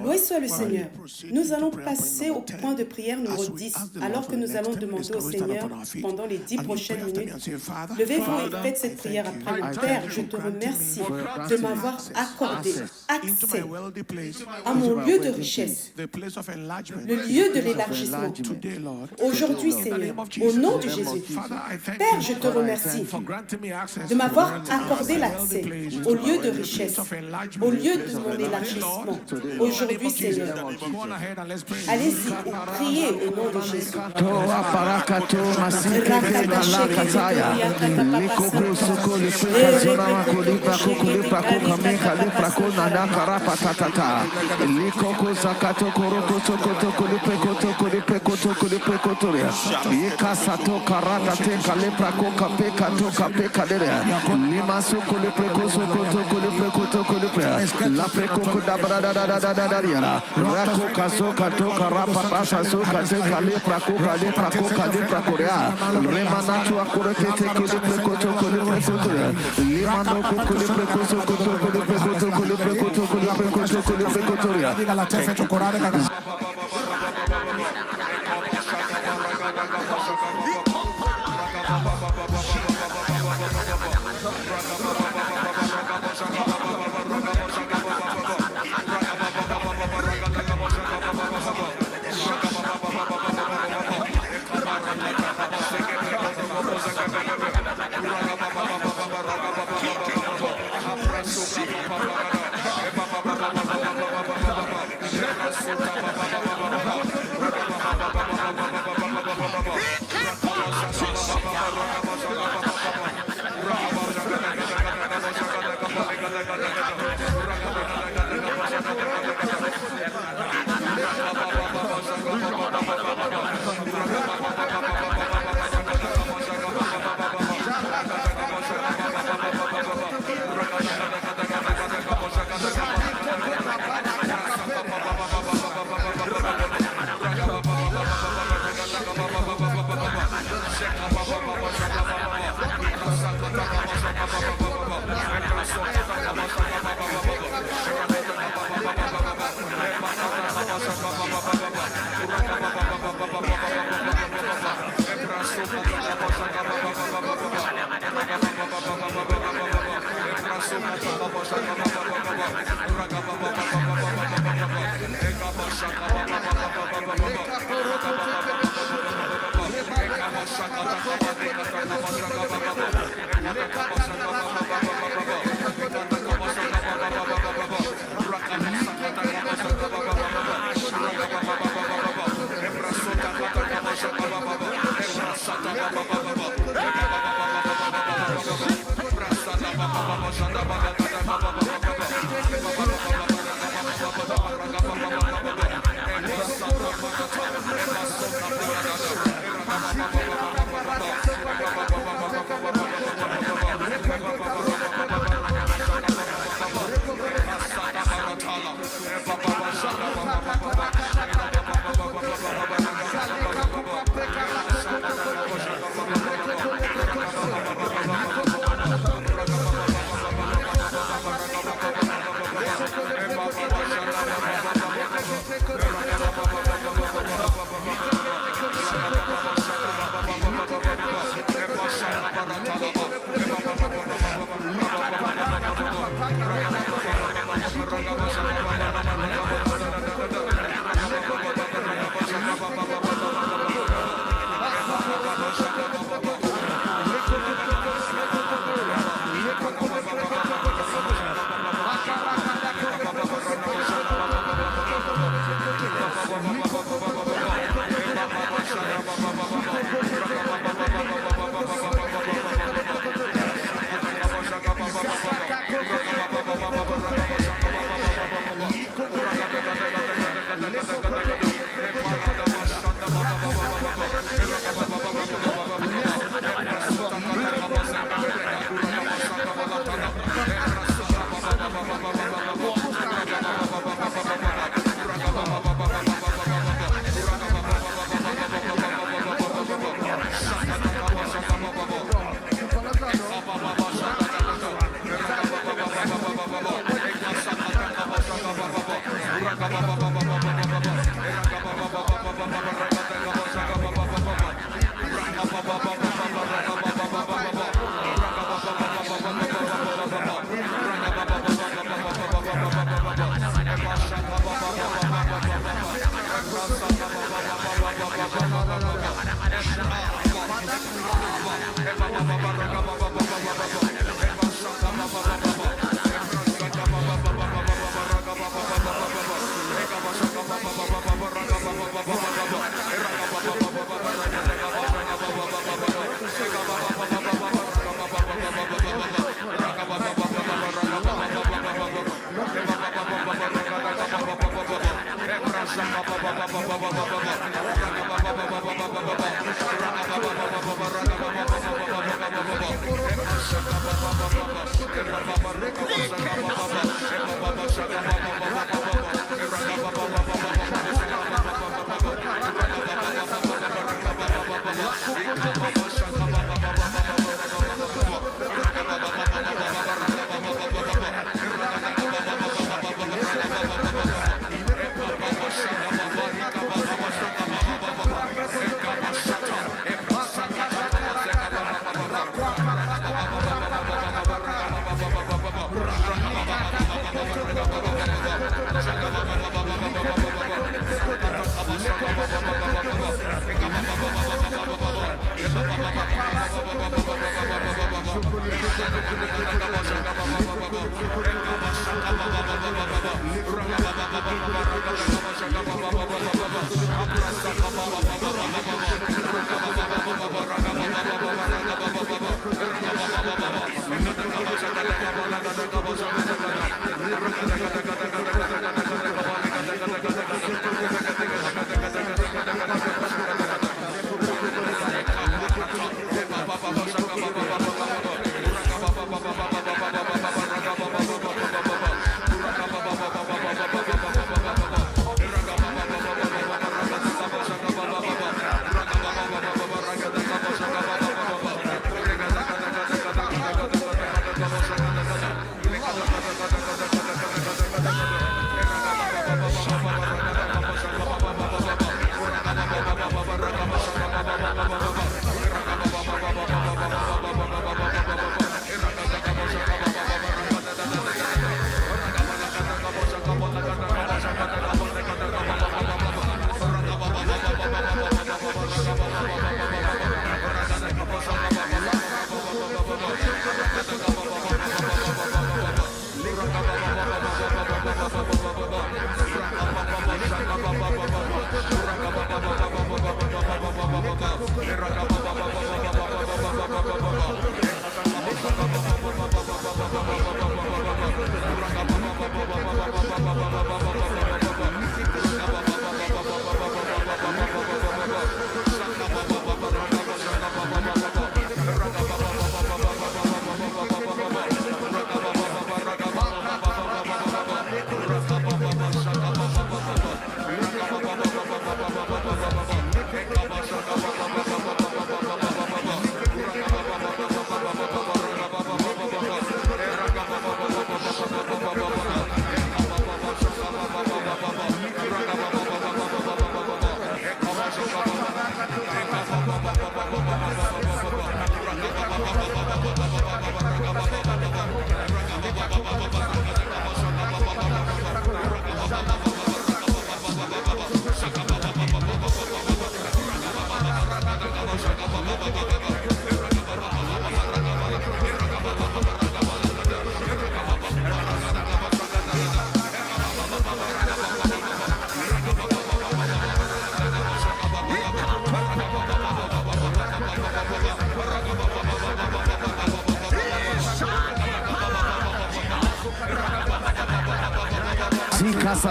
Loué soit le Seigneur. Nous allons passer au point de prière numéro 10, alors que nous allons demander au Seigneur pendant les 10 prochaines minutes. Levez-vous et faites cette prière après le Père. Je te remercie de m'avoir accordé accès à mon lieu de richesse, le lieu de l'élargissement. Aujourd'hui, Seigneur, au nom de Jésus, Père, je te remercie de m'avoir accordé l'accès au lieu de richesse, au lieu de mon élargissement. Aujourd'hui, Seigneur, allez-y, priez au nom de Jésus.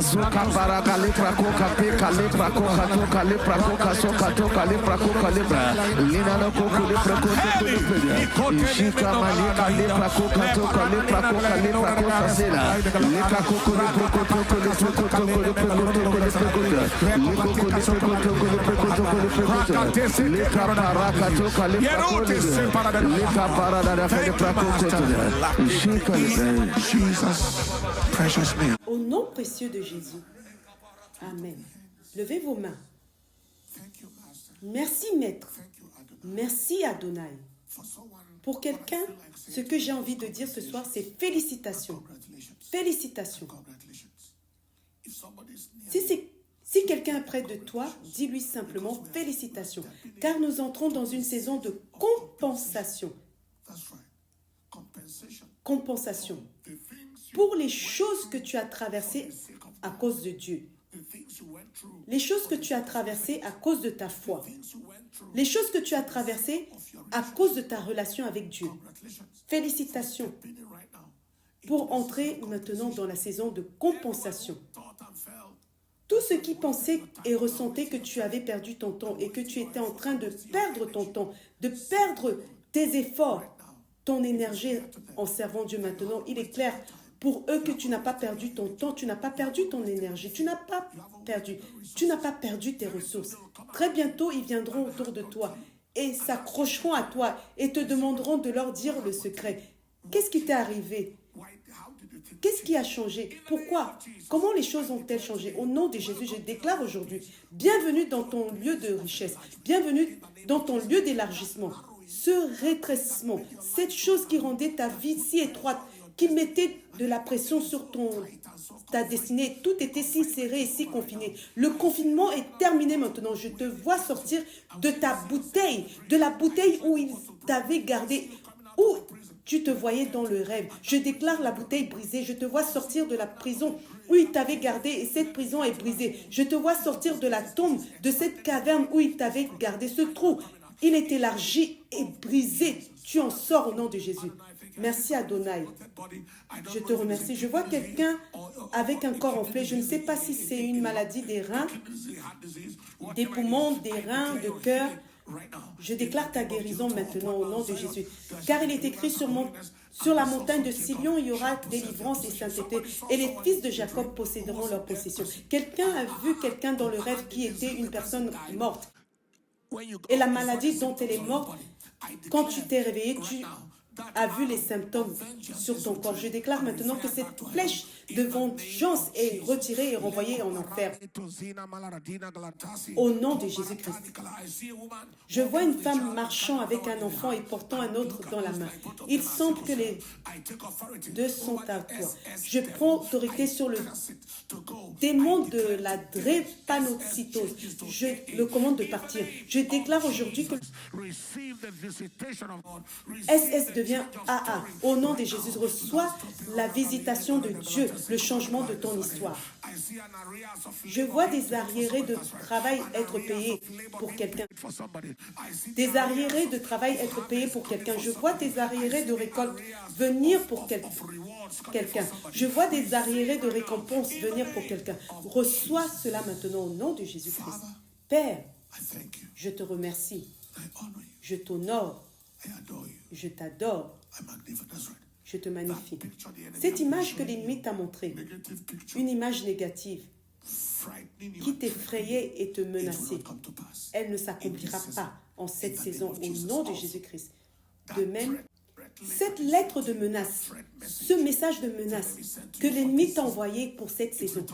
Suka para calipra coca pica lepra coca toca lepra coca soca toca lepra coca lepra lina no coco lepra coca lepra chica malika lepra coca toca lepra coca lepra coca sela lika coco lepra coca lepra coca lepra lika paraka toca lepra lika parada da lepra coca chica Jesus precious name. Au nom précieux de Jésus. Amen. Levez vos mains. Merci, Maître. Merci, Adonai. Pour quelqu'un, ce que j'ai envie de dire ce soir, c'est félicitations. Félicitations. Si quelqu'un est près de toi, dis-lui simplement félicitations, car nous entrons dans une saison de compensation. Compensation. Pour les choses que tu as traversées à cause de Dieu. Les choses que tu as traversées à cause de ta foi. Les choses que tu as traversées à cause de ta relation avec Dieu. Félicitations pour entrer maintenant dans la saison de compensation. Tous ceux qui pensaient et ressentaient que tu avais perdu ton temps et que tu étais en train de perdre ton temps, de perdre tes efforts, ton énergie en servant Dieu maintenant, il est clair pour eux que tu n'as pas perdu ton temps, tu n'as pas perdu ton énergie, tu n'as pas perdu tes ressources. Très bientôt, ils viendront autour de toi et s'accrocheront à toi et te demanderont de leur dire le secret. Qu'est-ce qui t'est arrivé? Qu'est-ce qui a changé? Pourquoi? Comment les choses ont-elles changé? Au nom de Jésus, je déclare aujourd'hui, bienvenue dans ton lieu de richesse, bienvenue dans ton lieu d'élargissement. Ce rétrécissement, cette chose qui rendait ta vie si étroite, qui mettait de la pression sur ta destinée, tout était si serré et si confiné. Le confinement est terminé maintenant. Je te vois sortir de ta bouteille, de la bouteille où il t'avait gardé, où tu te voyais dans le rêve. Je déclare la bouteille brisée. Je te vois sortir de la prison où il t'avait gardé et cette prison est brisée. Je te vois sortir de la tombe, de cette caverne où il t'avait gardé. Ce trou, il est élargi et brisé. Tu en sors au nom de Jésus. Merci Adonai. Je te remercie. Je vois quelqu'un avec un corps enflé. Je ne sais pas si c'est une maladie des reins, des poumons, des reins, de cœur. Je déclare ta guérison maintenant au nom de Jésus. Car il est écrit sur la montagne de Sion, il y aura délivrance et sainteté. Et les fils de Jacob posséderont leur possession. Quelqu'un a vu quelqu'un dans le rêve qui était une personne morte. Et la maladie dont elle est morte, quand tu t'es réveillé, tu as vu les symptômes sur ton corps. Je déclare maintenant que cette flèche de vengeance est retirée et renvoyée en enfer. Au nom de Jésus-Christ. Je vois une femme marchant avec un enfant et portant un autre dans la main. Il semble que les deux sont à toi. Je prends autorité sur le démon de la drépanocytose. Je le commande de partir. Je déclare aujourd'hui que SS devient AA. Au nom de Jésus, reçois la visitation de Dieu, le changement de ton histoire. Je vois des arriérés de travail être payés pour quelqu'un. Des arriérés de travail être payés pour quelqu'un. Je vois des arriérés de récolte venir pour quelqu'un. Je vois des arriérés de récompense venir pour quelqu'un. Reçois cela maintenant au nom de Jésus-Christ. Père, je te remercie. Je t'honore. Je t'adore. Je te magnifie. Cette image que l'ennemi t'a montrée, une image négative, qui t'effrayait et te menaçait, elle ne s'accomplira pas en cette saison au nom de Jésus-Christ. De même, cette lettre de menace, ce message de menace que l'ennemi t'a envoyé pour cette saison,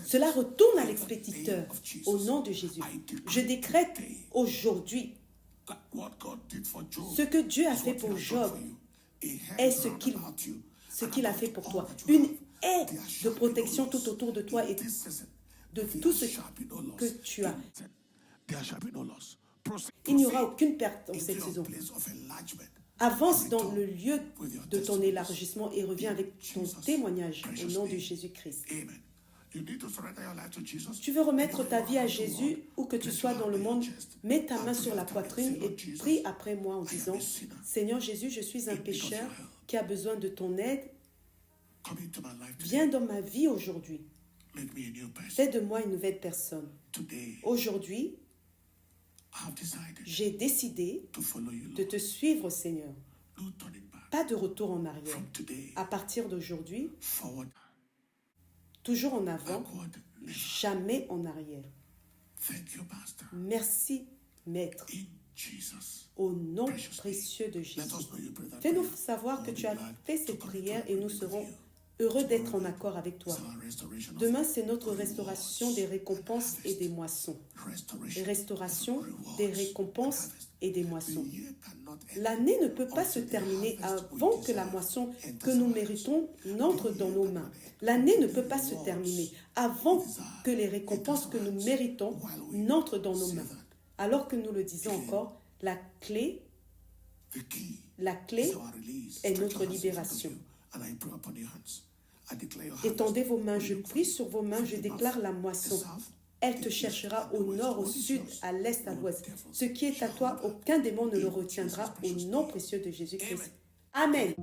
cela retourne à l'expéditeur au nom de Jésus. Je décrète aujourd'hui ce que Dieu a fait pour Job est ce qu'il a fait pour toi. Une haie de protection tout autour de toi et de tout ce que tu as. Il n'y aura aucune perte dans cette saison. Avance dans le lieu de ton élargissement et reviens avec ton témoignage au nom de Jésus-Christ. Tu veux remettre ta vie à Jésus, où que tu sois dans le monde, mets ta main sur la poitrine et prie après moi en disant, Seigneur Jésus, je suis un pécheur qui a besoin de ton aide. Viens dans ma vie aujourd'hui. Fais de moi une nouvelle personne. Aujourd'hui, j'ai décidé de te suivre, Seigneur. Pas de retour en arrière. À partir d'aujourd'hui, toujours en avant, jamais en arrière. Merci, Maître. Au nom précieux de Jésus. Fais-nous savoir que tu as fait cette prière et nous serons heureux d'être en accord avec toi. Demain, c'est notre restauration des récompenses et des moissons. Restauration des récompenses et des moissons. L'année ne peut pas se terminer avant que la moisson que nous méritons n'entre dans nos mains. L'année ne peut pas se terminer avant que les récompenses que nous méritons n'entrent dans nos mains. Alors que nous le disons encore, la clé est notre libération. Étendez vos mains, je prie sur vos mains, je déclare la moisson. Elle te cherchera au nord, au sud, à l'est, à l'ouest. Ce qui est à toi, aucun démon ne le retiendra au nom précieux de Jésus-Christ. Amen.